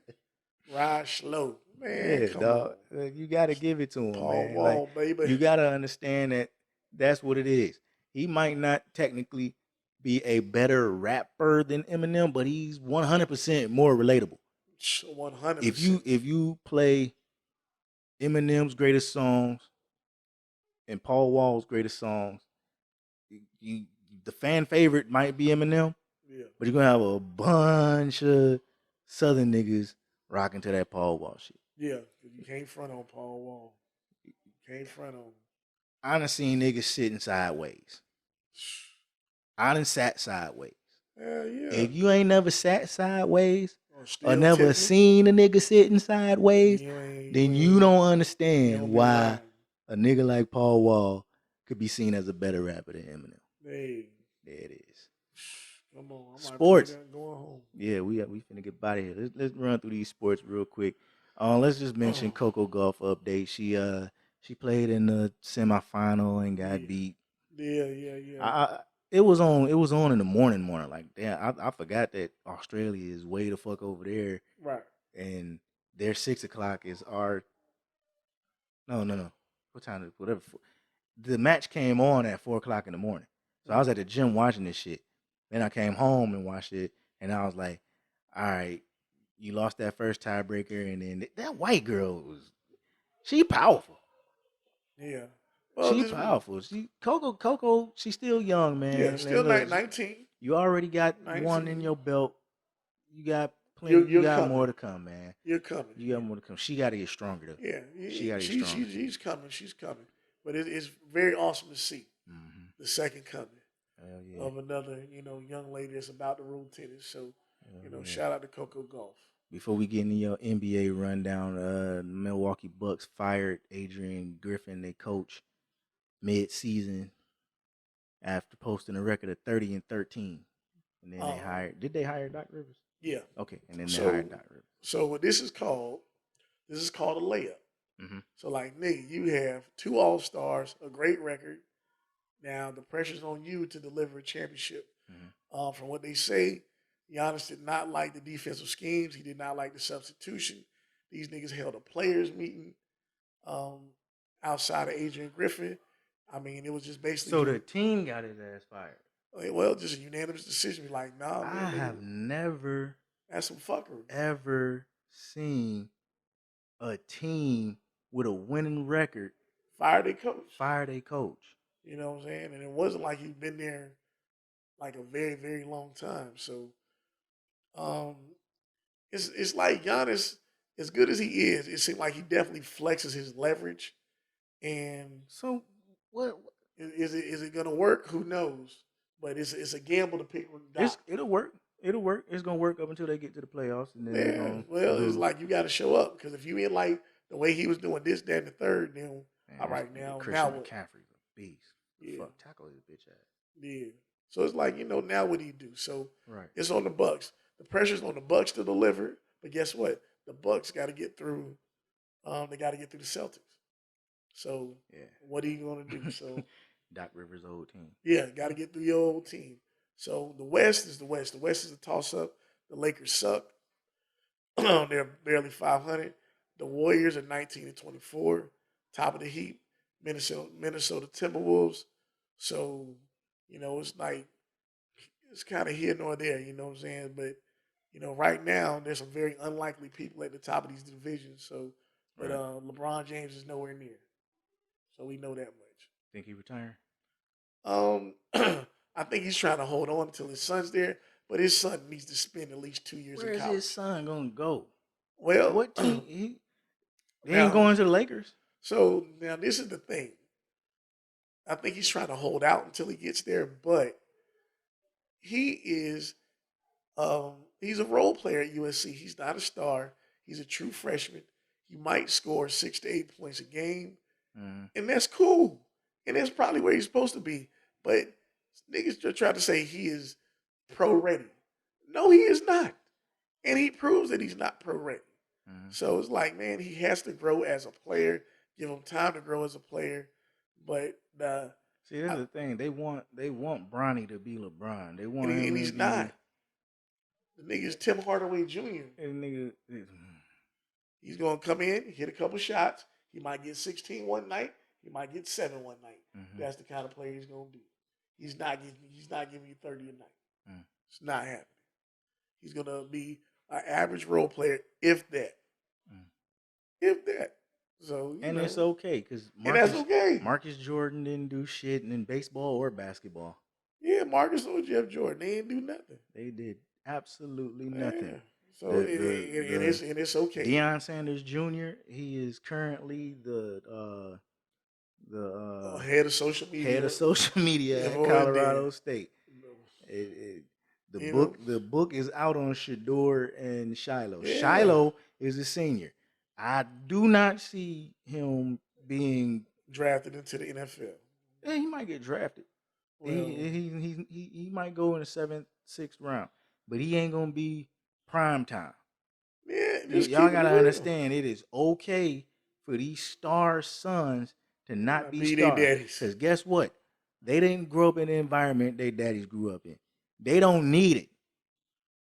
Ride slow. Man, come dog. on. You got to give it to him, Paul man. Wall, baby. You got to understand that that's what it is. He might not technically be a better rapper than Eminem, but he's 100% more relatable. 100%. If you play Eminem's greatest songs and Paul Wall's greatest songs, the fan favorite might be Eminem, but you're gonna have a bunch of Southern niggas rocking to that Paul Wall shit. Yeah, you can't front on Paul Wall. You can't front on him. I done seen niggas sitting sideways. I done sat sideways. Hell yeah. If you ain't never sat sideways or never seen a nigga sitting sideways, then you don't understand why a nigga like Paul Wall could be seen as a better rapper than Eminem. Hey. There it is. Come on. Sports. Going home. Yeah, we finna get out of here. Let's run through these sports real quick. Let's just mention Coco Golf update. She played in the semifinal and got beat. Yeah. It was on in the morning. Like, damn, I forgot that Australia is way the fuck over there. Right. And their 6 o'clock is our. No. What time is it? Whatever. The match came on at 4 o'clock in the morning. So I was at the gym watching this shit. Then I came home and watched it, and I was like, all right, you lost that first tiebreaker, and then that white girl she powerful. Yeah. Well, she's powerful. Coco, she's still young, man. Yeah, still 19. You already got 19. One in your belt. You got plenty. You got more to come, man. You're coming. You got more to come. She got to get stronger, though. Yeah. She got to get stronger. She's coming. She's coming. But it's very awesome to see the second coming of another, young lady that's about to roll tennis. So, shout out to Coco Golf. Before we get into your NBA rundown, the Milwaukee Bucks fired Adrian Griffin, their coach, mid-season after posting a record of 30-13. And then they hired. Did they hire Doc Rivers? Yeah. Okay, and then they hired Doc Rivers. So what this is called a layup. Mm-hmm. So like, nigga, you have 2 All-Stars, a great record. Now the pressure's on you to deliver a championship. Mm-hmm. From what they say, Giannis did not like the defensive schemes. He did not like the substitution. These niggas held a players meeting outside of Adrian Griffin. I mean, it was just basically. So the team got his ass fired. Well, just a unanimous decision. Like, nah, man. I have never. That's some fuckery. Ever seen a team with a winning record fire their coach? You know what I'm saying? And it wasn't like he'd been there like a very, very long time. So it's like Giannis, as good as he is, it seemed like he definitely flexes his leverage. And so what is it gonna work? Who knows? But it's a gamble to pick with Doc. It'll work. It's gonna work up until they get to the playoffs, and then it's like you got to show up, because if you ain't like the way he was doing this, that, and the third, then all right, now McCaffrey's a beast. Yeah. Fuck, tackle his bitch ass. Yeah. So it's like, now what do you do? So it's on the Bucks. the pressure's on the Bucks to deliver. But guess what? The Bucks got to get through. They got to get through the Celtics. So what are you going to do? So Doc Rivers' old team. Yeah, got to get through your old team. So the West is the West. The West is a toss-up. The Lakers suck. They're barely 500. The Warriors are 19-24. Top of the heap. Minnesota Timberwolves. So, it's like, it's kind of here nor there, you know what I'm saying? But, right now, there's some very unlikely people at the top of these divisions. So, but LeBron James is nowhere near. So we know that much. Think he retiring? I think he's trying to hold on until his son's there, but his son needs to spend at least 2 years in college. Where's his son gonna go? Well, what team? He ain't going to the Lakers. So now this is the thing. I think he's trying to hold out until he gets there, but he is he's a role player at USC. He's not a star. He's a true freshman. He might score 6 to 8 points a game, and that's cool. And that's probably where he's supposed to be. But niggas just try to say he is pro ready. No, he is not. And he proves that he's not pro ready. So it's like, man, he has to grow as a player. Give him time to grow as a player. But see, that's the thing. They want Bronny to be LeBron. They want and he's not. The nigga's Tim Hardaway Jr. And nigga, he's gonna come in, hit a couple shots. He might get 16 one night. He might get 7 one night. That's the kind of player he's gonna be. He's not giving you 30 a night. It's not happening. He's gonna be an average role player, if that. If that. So it's okay because that's okay. Marcus Jordan didn't do shit in baseball or basketball. Yeah, Marcus or Jeff Jordan, they didn't do nothing. They did absolutely nothing. Yeah. So it's okay. Deion Sanders Jr. He is currently the head of social media. At Colorado State. The book is out on Shador and Shiloh. Yeah. Shiloh is a senior. I do not see him being drafted into the NFL. Yeah, he might get drafted. Well, he might go in the 7th, 6th round, but he ain't gonna be prime time. Yeah, y'all gotta understand. It is okay for these star sons to not be stars. Because guess what? They didn't grow up in the environment their daddies grew up in. They don't need it.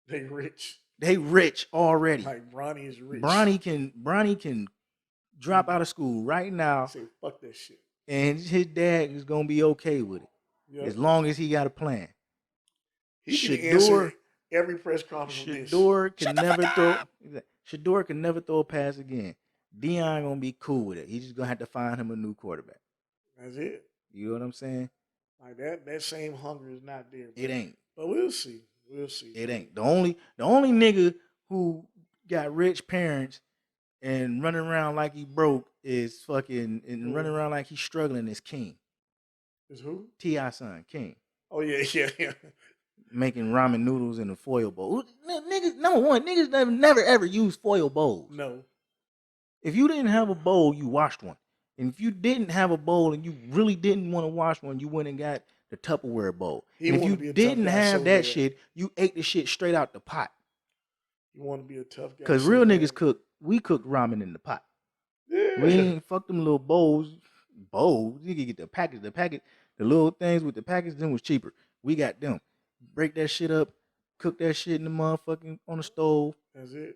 They rich. They rich already. Like Bronny is rich. Bronny can drop out of school right now. Say fuck that shit. And his dad is gonna be okay with it. Yep. As long as he got a plan. He can answer every press conference. Shador can never throw. Shador can never throw a pass again. Deion gonna be cool with it. He's just gonna have to find him a new quarterback. That's it. You know what I'm saying? Like that same hunger is not there. It ain't. But we'll see. It ain't. The only nigga who got rich parents and running around like he broke is fucking and running around like he's struggling is King. Is who? T.I. son, King. Oh yeah. Making ramen noodles in a foil bowl. Niggas, number one, niggas never ever use foil bowls. No. If you didn't have a bowl, you washed one. And if you didn't have a bowl and you really didn't want to wash one, you went and got the Tupperware bowl. And if you didn't have that shit, you ate the shit straight out the pot. You want to be a tough guy. Because real niggas we cook ramen in the pot. Yeah. We ain't fuck them little bowls. You can get the package. The little things with the package, them was cheaper. We got them. Break that shit up, cook that shit in the motherfucking on the stove. That's it.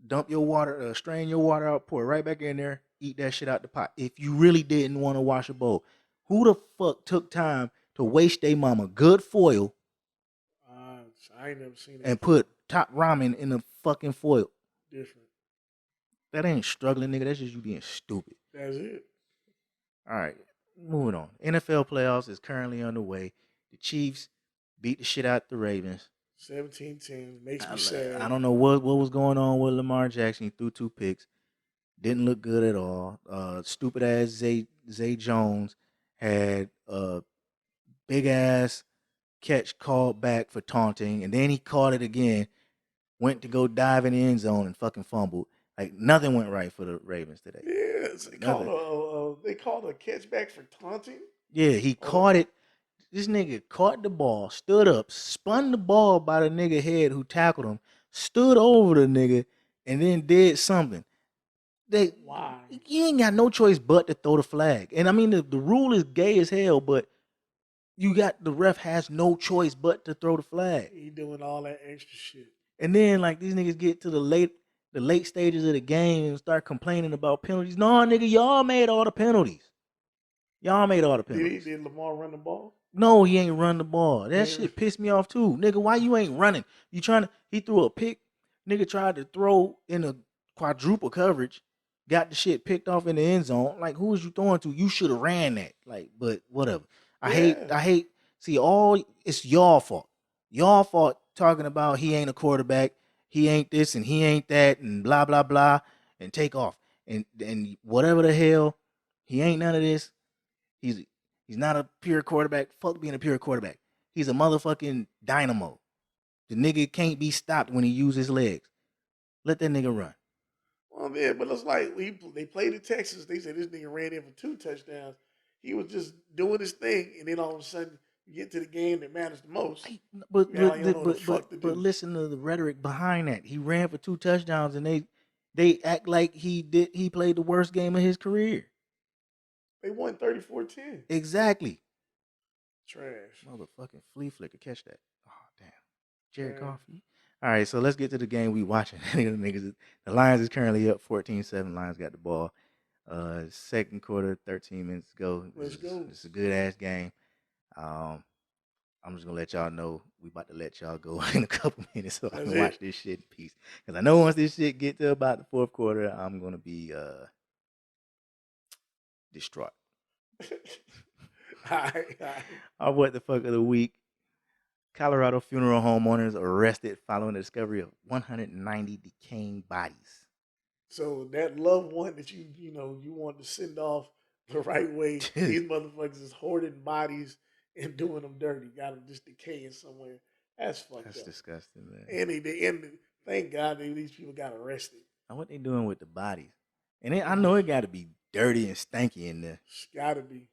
Dump your water, strain your water out, pour it right back in there, eat that shit out the pot. If you really didn't want to wash a bowl, who the fuck took time to waste their mama good foil I ain't never seen that. And put top ramen in the fucking foil? Different. That ain't struggling, nigga. That's just you being stupid. That's it. All right, moving on. NFL playoffs is currently underway. The Chiefs beat the shit out the Ravens. 17-10. Makes me sad. I don't know what was going on with Lamar Jackson. He threw 2 picks. Didn't look good at all. Stupid ass Zay Jones had a big ass catch called back for taunting, and then he caught it again. Went to go dive in the end zone and fucking fumbled. Like nothing went right for the Ravens today. Yes, they called a catch back for taunting. Yeah, he caught it. This nigga caught the ball, stood up, spun the ball by the nigga head who tackled him, stood over the nigga, and then did something. Why? You ain't got no choice but to throw the flag. And I mean, the rule is gay as hell, but the ref has no choice but to throw the flag. He doing all that extra shit. And then like these niggas get to the late stages of the game and start complaining about penalties. No, nigga, y'all made all the penalties. Y'all made all the penalties. Did Lamar run the ball? No, he ain't run the ball. That shit pissed me off too. Nigga, why you ain't running? He threw a pick. Nigga tried to throw in a quadruple coverage. Got the shit picked off in the end zone. Like, who was you throwing to? You should have ran that. Like, but whatever. I hate. See, it's y'all fault. Y'all fault talking about he ain't a quarterback. He ain't this and he ain't that and blah, blah, blah. And take off. And whatever the hell, he ain't none of this. He's not a pure quarterback. Fuck being a pure quarterback. He's a motherfucking dynamo. The nigga can't be stopped when he uses his legs. Let that nigga run. Well, man, but it's like they played in Texas. They said this nigga ran in for 2 touchdowns. He was just doing his thing, and then all of a sudden you get to the game that matters the most. But listen to the rhetoric behind that. He ran for 2 touchdowns, and they act like he played the worst game of his career. They won 34-10. Exactly. Trash. Motherfucking flea flicker. Catch that. Oh, damn. Jared Coffey. All right, so let's get to the game we watching. The Lions is currently up 14-7. Lions got the ball. Second quarter, 13 minutes to go. Let's go. It's a good-ass game. I'm just going to let y'all know we about to let y'all go in a couple minutes so I can watch this shit in peace. Because I know once this shit get to about the fourth quarter, I'm going to be distraught. All right. Our what the fuck of the week. Colorado funeral homeowners arrested following the discovery of 190 decaying bodies. So that loved one that you want to send off the right way, these motherfuckers is hoarding bodies and doing them dirty. Got them just decaying somewhere. That's fucked up. That's disgusting, man. And thank God these people got arrested. Now what they doing with the bodies? And I know it got to be dirty and stanky in there. Gotta be.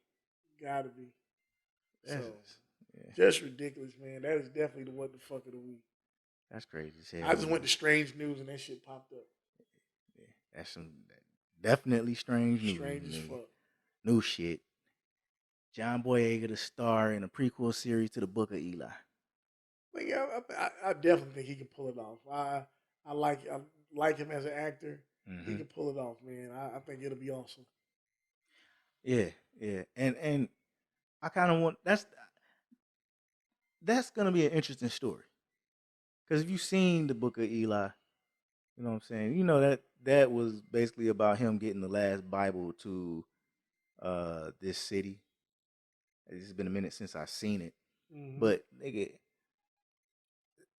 Just ridiculous, man. That is definitely the what the fuck of the week. That's crazy as hell. I just went to strange news and that shit popped up. Yeah, that's some definitely strange news. Strange as fuck. New shit. John Boyega to star in a prequel series to the Book of Eli. I definitely think he can pull it off. I like him as an actor. Mm-hmm. He can pull it off, man. I think it'll be awesome. Yeah. And I kind of want that's gonna be an interesting story. Because if you've seen the Book of Eli, you know what I'm saying? You know that was basically about him getting the last Bible to this city. It's been a minute since I've seen it. Mm-hmm. But nigga,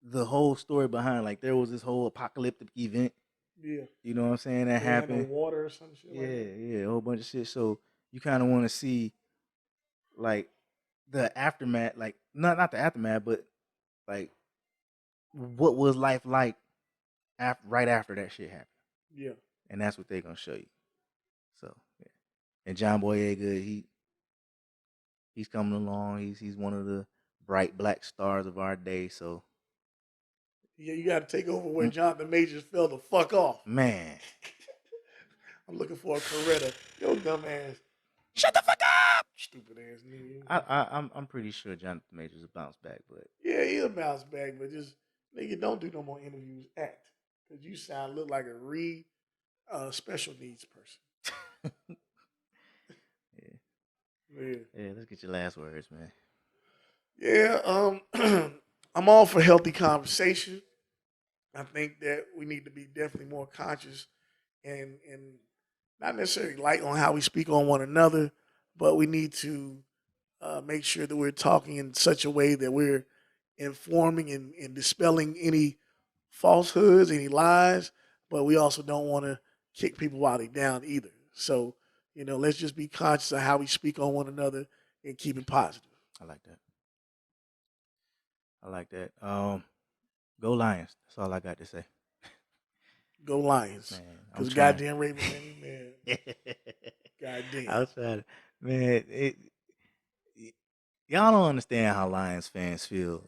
the whole story behind, like, there was this whole apocalyptic event. Yeah. You know what I'm saying? That happened. Water or some shit. Yeah, a whole bunch of shit. So you kind of want to see, like, the aftermath, like, not the aftermath, but like, what was life like right after that shit happened? Yeah. And that's what they're gonna show you. So, yeah. And John Boyega, he's coming along. He's one of the bright black stars of our day. So, yeah, you got to take over where Jonathan Majors fell the fuck off. Man, I'm looking for a Coretta. Yo, dumb ass. Shut the fuck up! Stupid ass nigga. I'm pretty sure Jonathan Majors will bounce back, but yeah, he'll bounce back. But just nigga, don't do no more interviews. Act, because you look like a special needs person. Yeah. Let's get your last words, man. Yeah, I'm all for healthy conversation. I think that we need to be definitely more conscious and not necessarily light on how we speak on one another, but we need to make sure that we're talking in such a way that we're informing and dispelling any falsehoods, any lies, but we also don't want to kick people while they're down either. So, let's just be conscious of how we speak on one another and keep it positive. I like that. Go Lions. That's all I got to say. Go Lions. Because goddamn Ravens, man. Goddamn. Outside, man. Y'all don't understand how Lions fans feel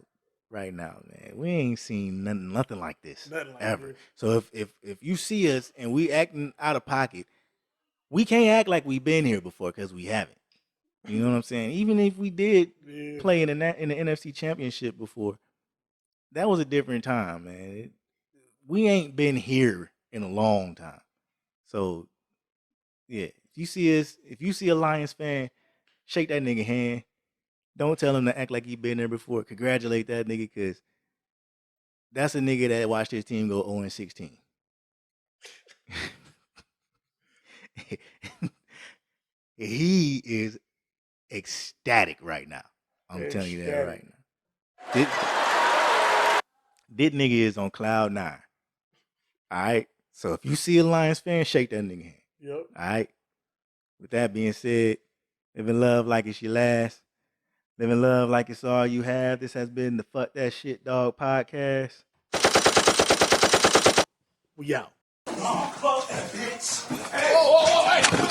right now, man. We ain't seen nothing like this ever. This. So if you see us and we acting out of pocket, we can't act like we've been here before because we haven't. You know what I'm saying? Even if we did play in the NFC Championship before, that was a different time, man. We ain't been here in a long time. So, yeah, if you see a Lions fan, shake that nigga hand. Don't tell him to act like he been there before. Congratulate that nigga because that's a nigga that watched his team go 0-16. He is ecstatic right now. I'm telling you that right now. This nigga is on cloud 9. All right? So if you see a Lions fan, shake that nigga hand. Yep. All right? With that being said, live in love like it's your last. Live in love like it's all you have. This has been the Fuck That Shit Dawg podcast. We out. Fuck that bitch. Hey. Whoa, hey.